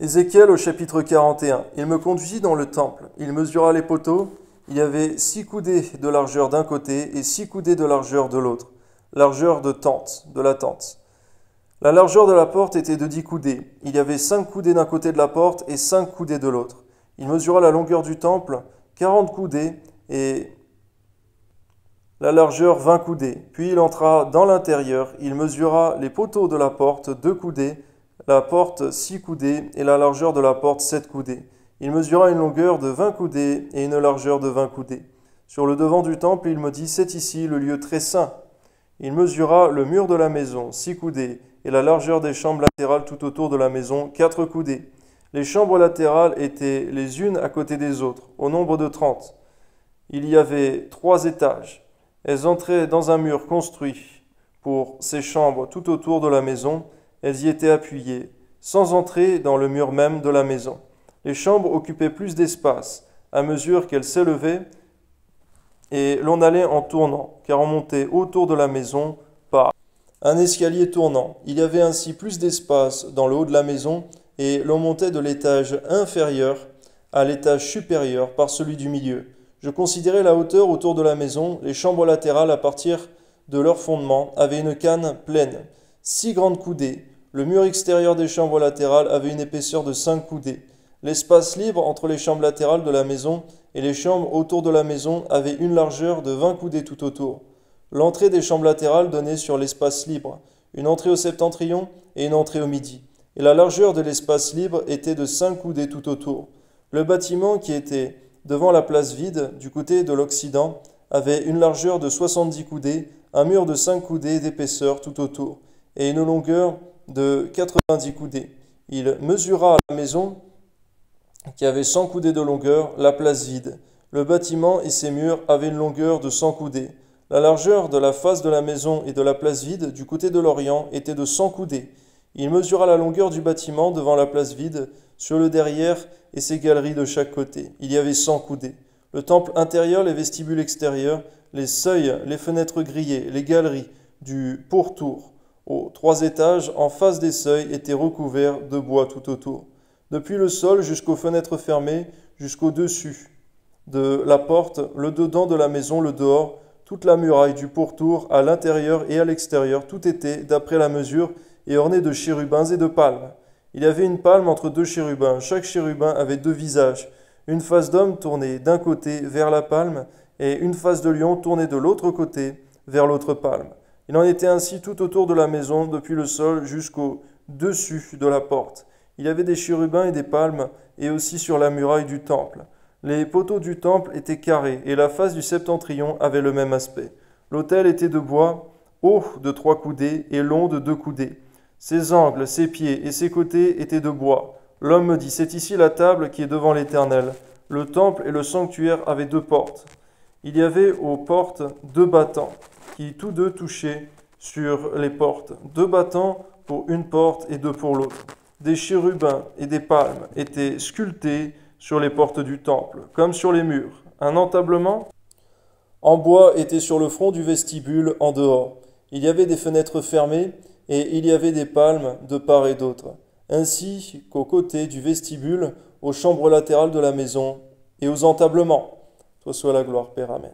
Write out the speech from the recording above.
Ézéchiel au chapitre 41. Il me conduisit dans le temple. Il mesura les poteaux. Il y avait 6 coudées de largeur d'un côté et 6 coudées de largeur de l'autre. Largeur de la tente. La largeur de la porte était de 10 coudées. Il y avait 5 coudées d'un côté de la porte et 5 coudées de l'autre. Il mesura la longueur du temple, 40 coudées, et la largeur 20 coudées. Puis il entra dans l'intérieur. Il mesura les poteaux de la porte, 2 coudées, la porte 6 coudées, et la largeur de la porte 7 coudées. Il mesura une longueur de 20 coudées et une largeur de 20 coudées. Sur le devant du temple, il me dit, c'est ici le lieu très saint. Il mesura le mur de la maison, 6 coudées, et la largeur des chambres latérales tout autour de la maison, 4 coudées. Les chambres latérales étaient les unes à côté des autres, au nombre de 30. Il y avait 3 étages. Elles entraient dans un mur construit pour ces chambres tout autour de la maison. Elles y étaient appuyées, sans entrer dans le mur même de la maison. Les chambres occupaient plus d'espace à mesure qu'elles s'élevaient, et l'on allait en tournant, car on montait autour de la maison par un escalier tournant. Il y avait ainsi plus d'espace dans le haut de la maison, et l'on montait de l'étage inférieur à l'étage supérieur par celui du milieu. Je considérais la hauteur autour de la maison. Les chambres latérales, à partir de leur fondement, avaient une canne pleine, 6 grandes coudées. Le mur extérieur des chambres latérales avait une épaisseur de 5 coudées. L'espace libre entre les chambres latérales de la maison et les chambres autour de la maison avait une largeur de 20 coudées tout autour. L'entrée des chambres latérales donnait sur l'espace libre, une entrée au septentrion et une entrée au midi. Et la largeur de l'espace libre était de 5 coudées tout autour. Le bâtiment qui était devant la place vide, du côté de l'Occident, avait une largeur de 70 coudées, un mur de 5 coudées d'épaisseur tout autour, et une longueur de 90 coudées. Il mesura la maison, qui avait 100 coudées de longueur, la place vide. Le bâtiment et ses murs avaient une longueur de 100 coudées. La largeur de la face de la maison et de la place vide, du côté de l'Orient, était de 100 coudées. Il mesura la longueur du bâtiment devant la place vide, sur le derrière et ses galeries de chaque côté. Il y avait 100 coudées. Le temple intérieur, les vestibules extérieurs, les seuils, les fenêtres grillées, les galeries du pourtour, aux 3 étages, en face des seuils, étaient recouverts de bois tout autour. Depuis le sol jusqu'aux fenêtres fermées, jusqu'au dessus de la porte, le dedans de la maison, le dehors, toute la muraille du pourtour, à l'intérieur et à l'extérieur, tout était, d'après la mesure, et orné de chérubins et de palmes. Il y avait une palme entre 2 chérubins. Chaque chérubin avait 2 visages, une face d'homme tournée d'un côté vers la palme et une face de lion tournée de l'autre côté vers l'autre palme. Il en était ainsi tout autour de la maison, depuis le sol jusqu'au dessus de la porte. Il y avait des chérubins et des palmes, et aussi sur la muraille du temple. Les poteaux du temple étaient carrés, et la face du septentrion avait le même aspect. L'autel était de bois, haut de 3 coudées et long de 2 coudées. Ses angles, ses pieds et ses côtés étaient de bois. L'homme me dit, c'est ici la table qui est devant l'Éternel. Le temple et le sanctuaire avaient 2 portes. Il y avait aux portes 2 battants, qui tous 2 touchaient sur les portes. 2 battants pour une porte et 2 pour l'autre. Des chérubins et des palmes étaient sculptés sur les portes du temple, comme sur les murs. Un entablement en bois était sur le front du vestibule en dehors. Il y avait des fenêtres fermées, et il y avait des palmes de part et d'autre, ainsi qu'aux côtés du vestibule, aux chambres latérales de la maison et aux entablements. Toi soit la gloire, Père, Amen.